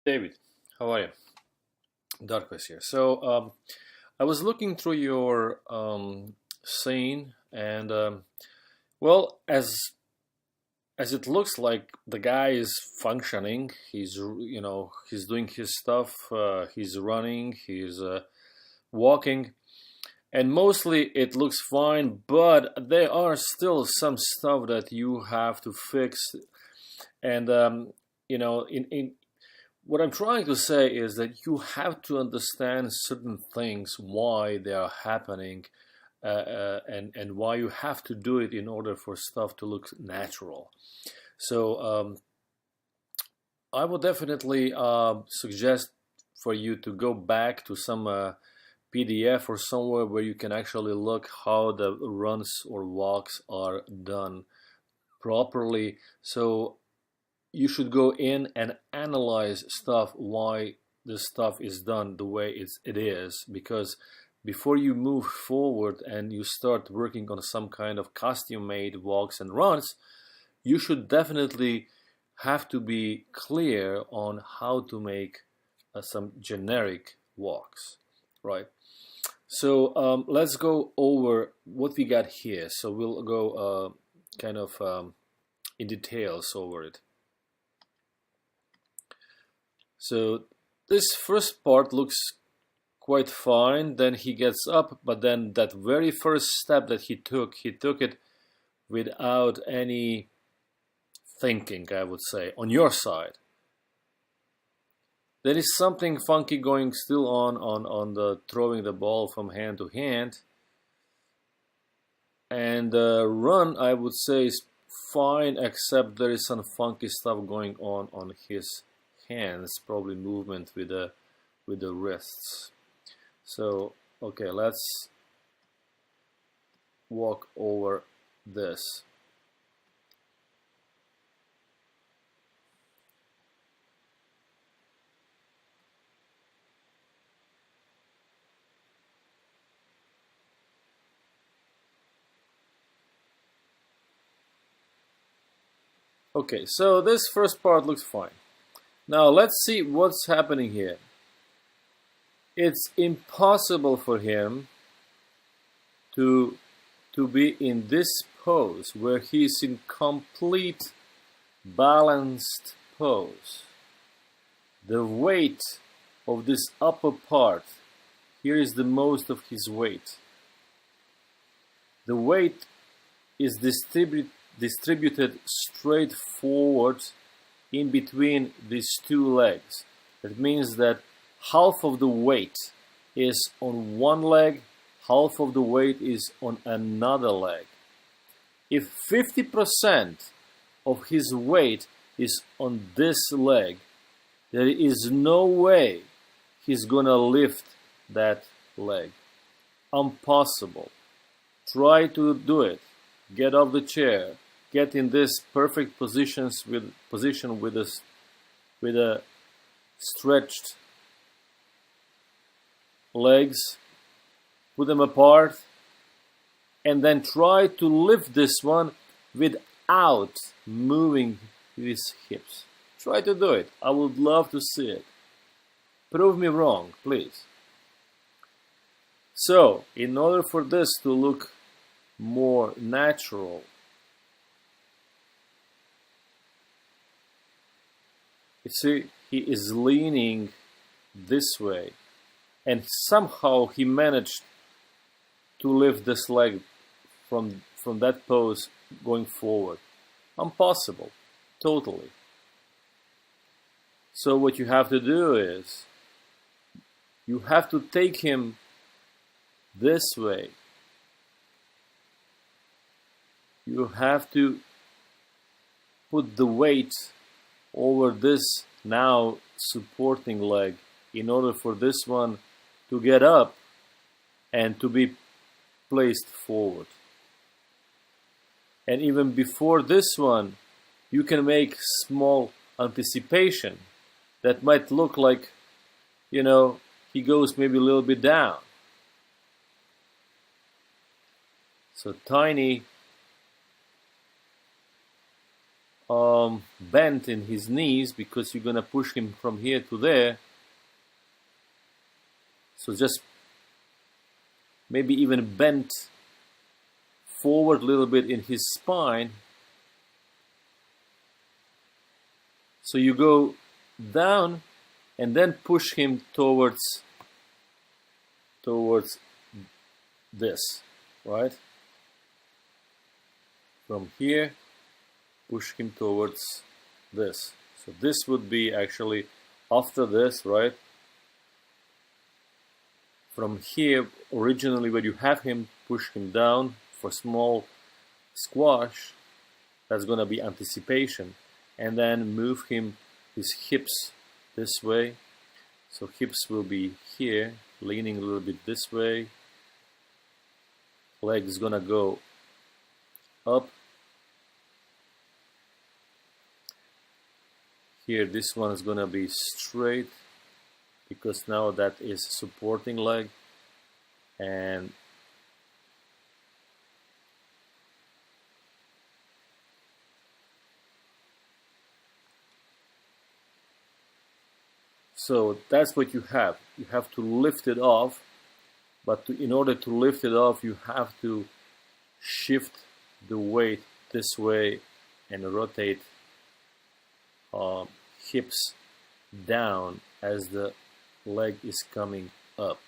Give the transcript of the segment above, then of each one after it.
David, how are you? Darkness here. So I was looking through your scene, and well, as it looks like the guy is functioning. He's doing his stuff. He's running. He's walking, and mostly it looks fine. But there are still some stuff that you have to fix, and in what I'm trying to say is that you have to understand certain things, why they are happening, and why you have to do it in order for stuff to look natural. So I would definitely suggest for you to go back to some PDF or somewhere where you can actually look how the runs or walks are done properly. So you should go in and analyze stuff, why this stuff is done the way it is, because before you move forward and you start working on some kind of costume made walks and runs, you should definitely have to be clear on how to make some generic walks, right? So let's go over what we got here. So we'll go kind of in details over it. So this first part looks quite fine. Then he gets up, but then that very first step that he took it without any thinking, I would say, on your side. There is something funky going still on the throwing the ball from hand to hand. And the run, I would say, is fine, except there is some funky stuff going on his hands, probably movement with the wrists. So okay, let's walk over this. Okay, so this first part looks fine. Now let's see what's happening here. It's impossible for him to be in this pose where he's in complete balanced pose. The weight of this upper part, here is the most of his weight. The weight is distributed straight forward in between these two legs. That means that half of the weight is on one leg, half of the weight is on another leg. If 50% of his weight is on this leg, there is no way he's gonna lift that leg. Impossible. Try to do it. Get off the chair. Get in this perfect position with a stretched legs. Put them apart, and then try to lift this one without moving his hips. Try to do it. I would love to see it. Prove me wrong, please. So, in order for this to look more natural, you see, he is leaning this way, and somehow he managed to lift this leg from that pose going forward. Impossible, totally. So what you have to do is, you have to take him this way. You have to put the weight over this now supporting leg in order for this one to get up and to be placed forward. And even before this one, you can make small anticipation that might look like, he goes maybe a little bit down. So tiny bent in his knees because you're gonna push him from here to there. So just maybe even bent forward a little bit in his spine. So you go down and then push him towards this, right? From here, push him towards this. So this would be actually after this, right? From here, originally where you have him, push him down for small squash. That's gonna be anticipation. And then move him, his hips this way. So hips will be here, leaning a little bit this way. Leg is gonna go up. Here, this one is gonna be straight because now that is supporting leg. And so that's what you have. You have to lift it off, but in order to lift it off, you have to shift the weight this way and rotate hips down as the leg is coming up.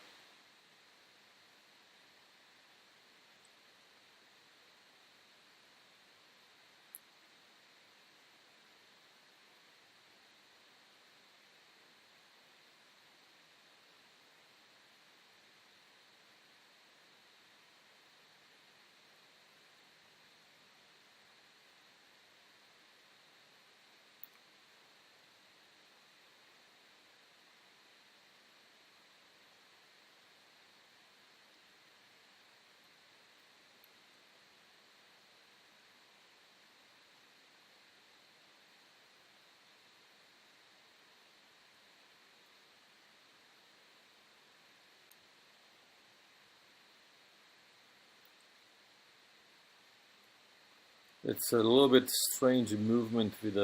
It's a little bit strange movement with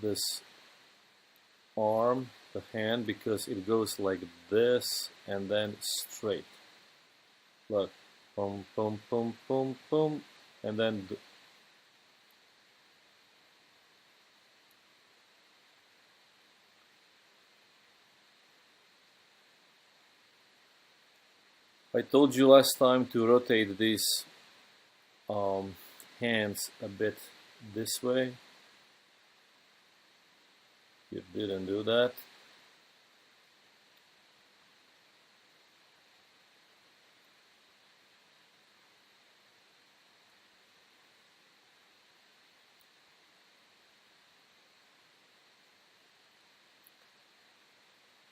this arm, the hand, because it goes like this and then straight. Look, boom, boom, boom, boom, boom, and then I told you last time to rotate these hands a bit this way. You didn't do that.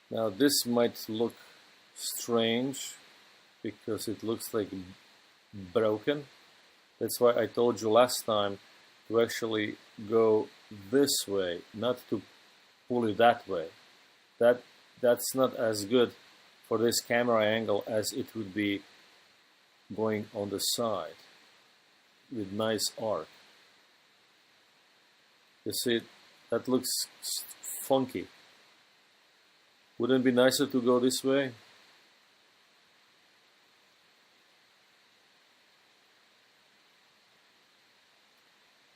Now this might look strange because it looks like broken. That's why I told you last time to actually go this way, not to pull it that way. That's not as good for this camera angle as it would be going on the side with nice arc. You see, that looks funky. Wouldn't it be nicer to go this way?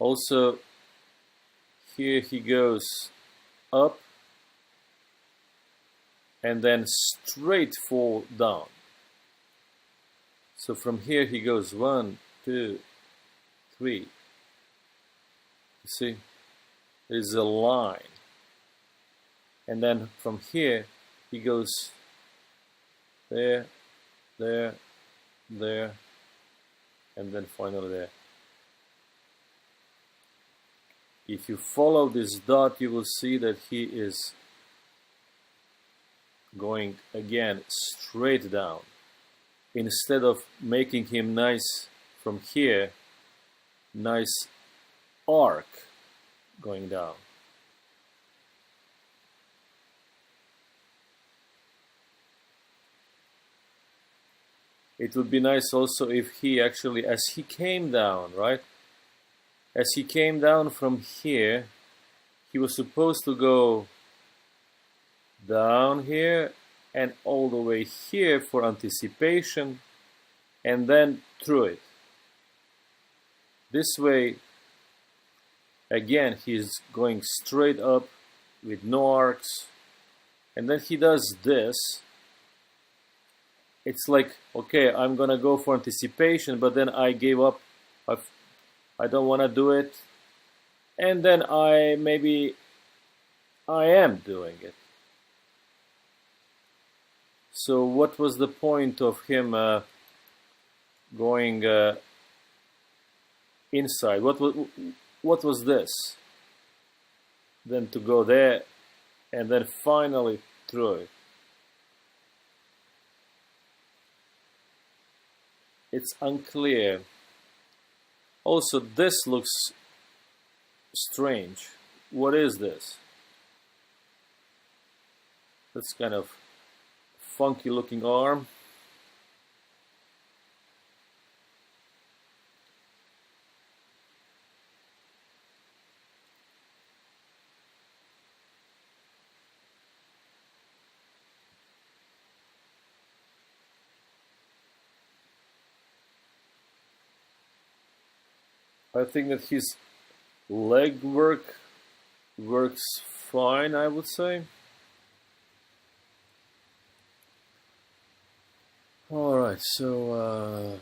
Also, here he goes up and then straight fall down. So from here he goes 1, 2, 3. You see, there's a line. And then from here he goes there, there, there, and then finally there. If you follow this dot, you will see that he is going again straight down. Instead of making him nice from here, nice arc going down. It would be nice also if he actually, as he came down, right? as he came down from here, he was supposed to go down here and all the way here for anticipation, and then through it. This way, again, he's going straight up with no arcs, and then he does this. It's like, okay, I'm gonna go for anticipation, but then I gave up. I don't want to do it, and then I am doing it. So what was the point of him going inside? What was this? Then to go there and then finally through it. It's unclear. Also, this looks strange. What is this? That's kind of funky looking arm. I think that his leg works fine, I would say. Alright, so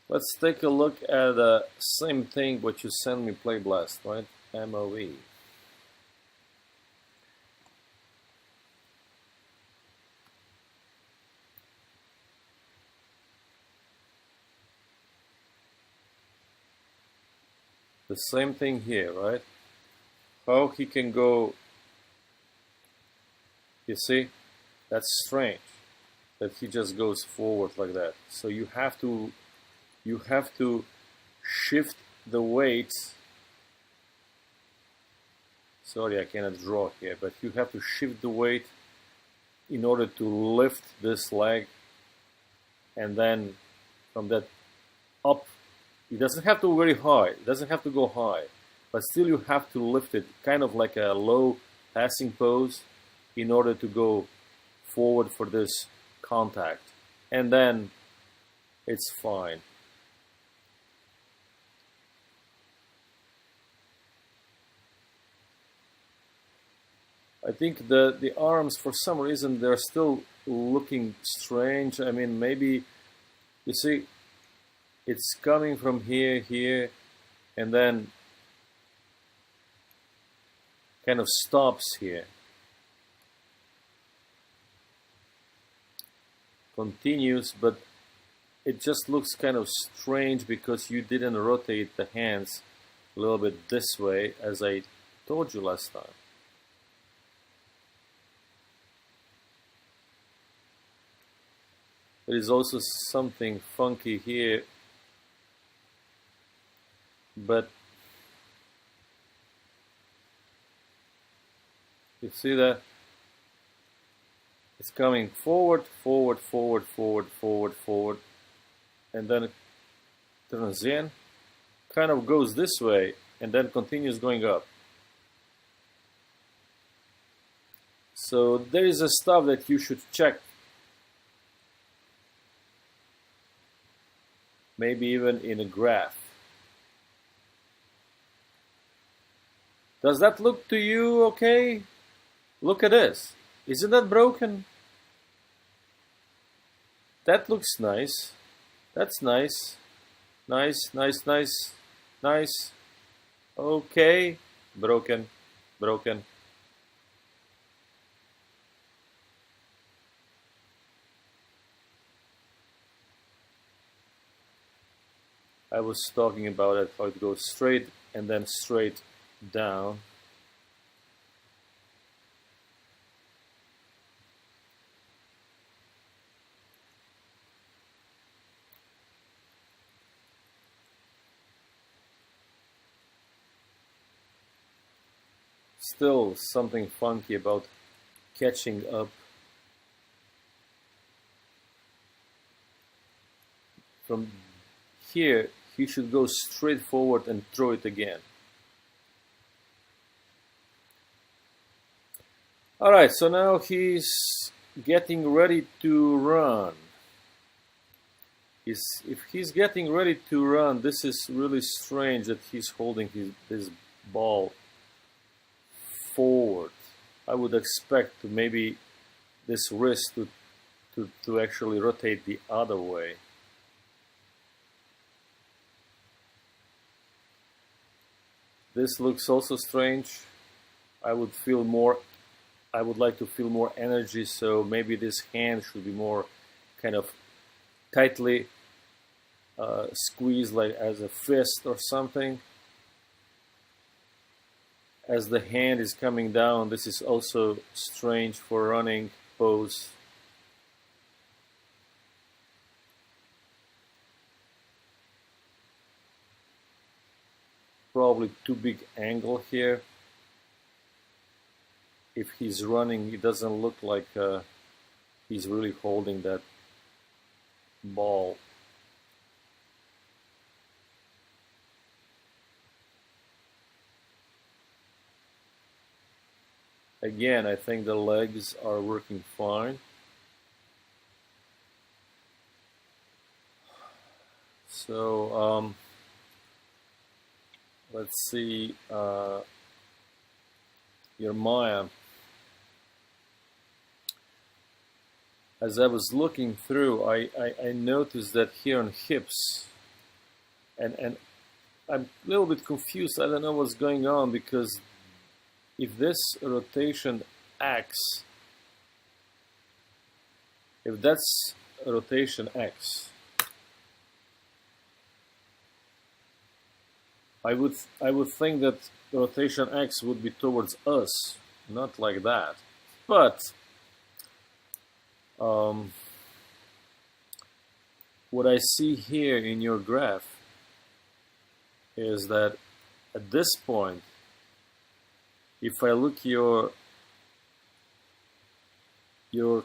let's take a look at the same thing what you sent me, Play Blast, right? MOV. The same thing here, right? How he can go, you see? That's strange that he just goes forward like that. So you have to shift the weight. Sorry, I cannot draw here, but you have to shift the weight in order to lift this leg, and then from that up. It doesn't have to go very high. It doesn't have to go high, but still you have to lift it, kind of like a low passing pose, in order to go forward for this contact, and then it's fine. I think the arms, for some reason, they're still looking strange. I mean, maybe, you see, it's coming from here, and then kind of stops here. Continues, but it just looks kind of strange because you didn't rotate the hands a little bit this way, as I told you last time. There is also something funky here, but you see that it's coming forward, and then it turns in, kind of goes this way, and then continues going up. So there is a stuff that you should check. Maybe even in a graph. Does that look to you okay? Look at this. Isn't that broken? That looks nice. That's nice. Nice. Okay. Broken. I was talking about it, how it goes straight and then straight down. Still something funky about catching up from here, he should go straight forward and throw it again. Alright, so now he's getting ready to run. If he's getting ready to run, this is really strange that he's holding his ball forward. I would expect maybe this wrist to actually rotate the other way. This looks also strange. I would like to feel more energy, so maybe this hand should be more kind of tightly squeezed, like as a fist or something. As the hand is coming down, this is also strange for running pose. Probably too big angle here. If he's running, it doesn't look like he's really holding that ball. Again, I think the legs are working fine. So let's see, Jeremiah. As I was looking through, I noticed that here on hips, and I'm a little bit confused. I don't know what's going on, because if this rotation X, if that's rotation X, I would think that rotation X would be towards us, not like that. But what I see here in your graph is that at this point, if I look your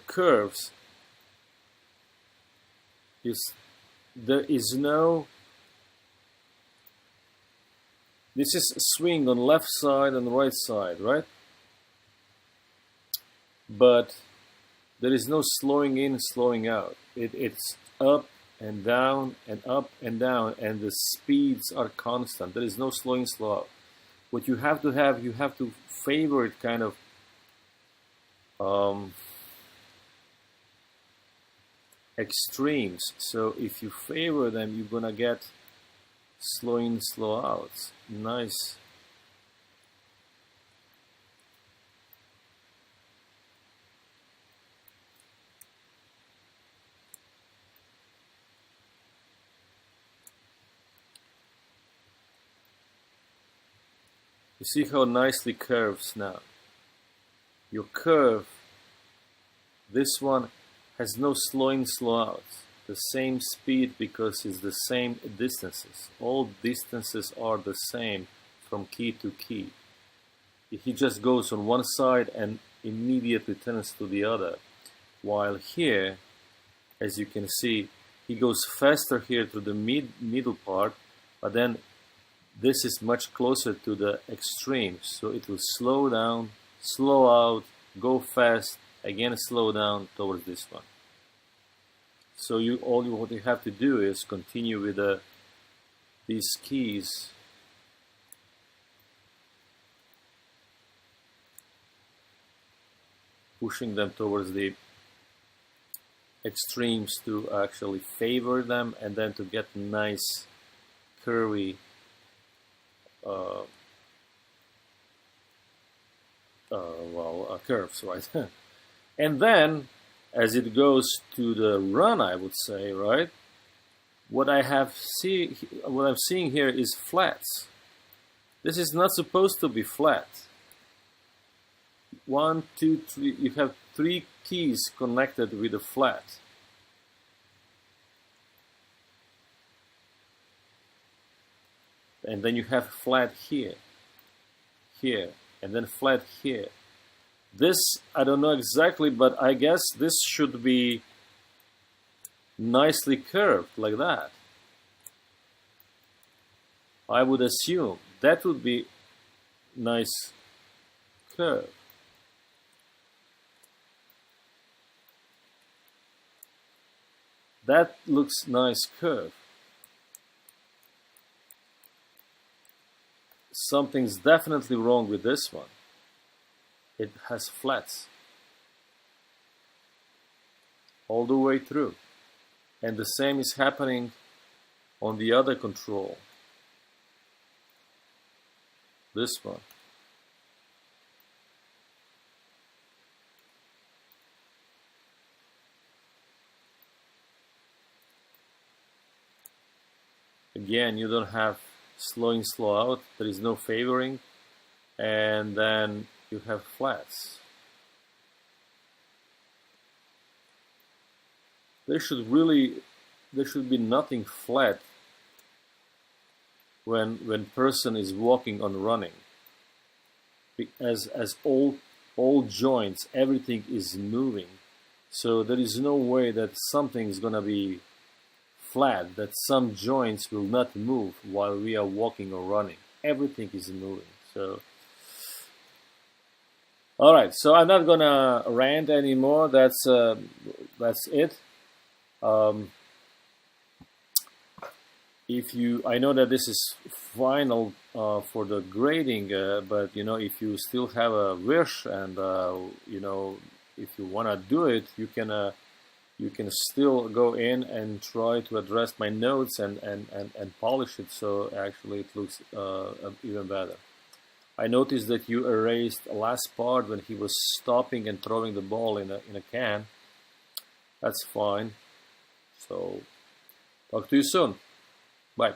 curves, there is no, this is a swing on left side and right side, right? But there is no slowing in, slowing out. It's up and down and up and down, and the speeds are constant. There is no slowing, slow out. What you have to favor it kind of extremes. So if you favor them, you're gonna get slow in, slow outs. Nice. You see how nicely curves now. Your curve, this one has no slow in, slow out. The same speed, because it's the same distances. All distances are the same from key to key. He just goes on one side and immediately turns to the other. While here, as you can see, he goes faster here to the middle part, but then this is much closer to the extreme, so it will slow down, slow out, go fast, again slow down towards this one. So what you have to do is continue with these keys. Pushing them towards the extremes to actually favor them, and then to get nice curvy curves, right? And then as it goes to the run, I would say, right, what I'm seeing here is flats. This is not supposed to be flat. 1, 2, 3, you have 3 keys connected with a flat. And then you have flat here, here, and then flat here. This, I don't know exactly, but I guess this should be nicely curved like that. I would assume that would be nice curve. That looks nice curve. Something's definitely wrong with this one. It has flats all the way through. And the same is happening on the other control. This one. Again, you don't have slow in, slow out. There is no favoring. And then you have flats. There should be nothing flat when person is walking on running. As all joints, everything is moving. So there is no way that something is gonna be flat, that some joints will not move while we are walking or running. Everything is moving. So all right, so I'm not gonna rant anymore. That's it. I know that this is final for the grading, but you know, if you still have a wish and you know, if you wanna do it, you can still go in and try to address my notes and polish it so actually it looks even better. I noticed that you erased the last part when he was stopping and throwing the ball in a can. That's fine. So, talk to you soon. Bye.